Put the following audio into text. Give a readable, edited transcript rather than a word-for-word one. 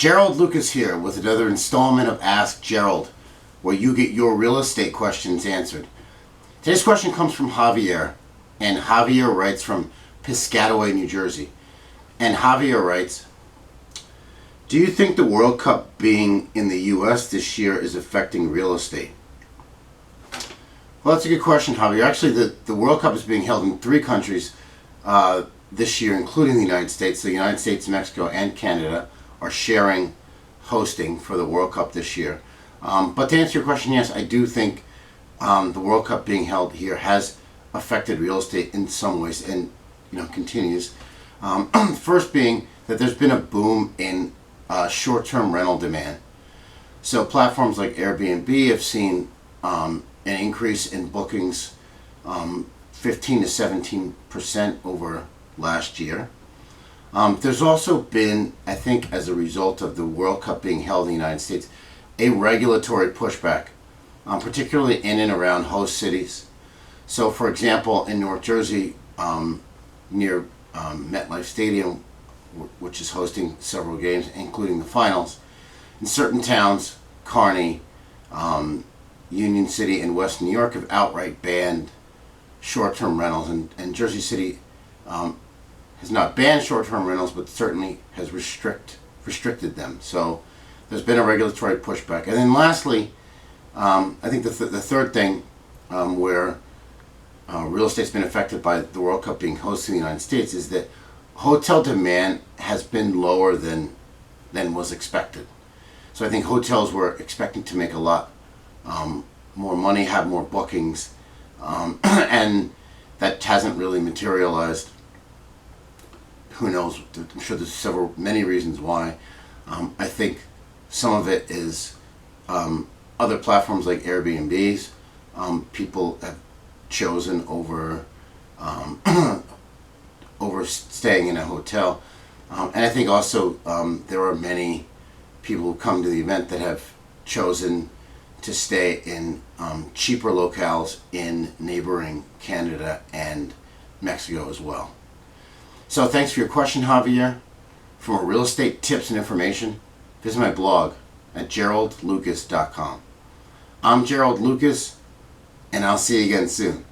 Gerald Lucas here with another installment of Ask Gerald, where you get your real estate questions answered. Today's question comes from Javier, and Javier writes from Piscataway, New Jersey. And Javier writes, do you think the World Cup being in the U.S. this year is affecting real estate? Well, that's a good question, Javier. Actually, the World Cup is being held in 3 countries this year, including the United States. The United States, Mexico, and Canada are sharing hosting for the World Cup this year. But to answer your question, yes, I do think the World Cup being held here has affected real estate in some ways, and continues. First being that there's been a boom in short-term rental demand. So platforms like Airbnb have seen an increase in bookings 15 to 17% over last year. There's also been, I think, as a result of the World Cup being held in the United States, a regulatory pushback, particularly in and around host cities. So, for example, in North Jersey, near MetLife Stadium, which is hosting several games, including the finals, in certain towns, Kearney, Union City, and West New York have outright banned short-term rentals, and Jersey City has not banned short-term rentals, but certainly has restricted them. So there's been a regulatory pushback. And then lastly, I think the third thing where real estate's been affected by the World Cup being hosted in the United States is that hotel demand has been lower than was expected. So I think hotels were expecting to make a lot more money, have more bookings, and that hasn't really materialized. Who knows? I'm sure there's many reasons why. I think some of it is other platforms like Airbnbs. People have chosen over staying in a hotel, and I think also there are many people who come to the event that have chosen to stay in cheaper locales in neighboring Canada and Mexico as well. So thanks for your question, Javier. For more real estate tips and information, visit my blog at geraldlucas.com. I'm Gerald Lucas, and I'll see you again soon.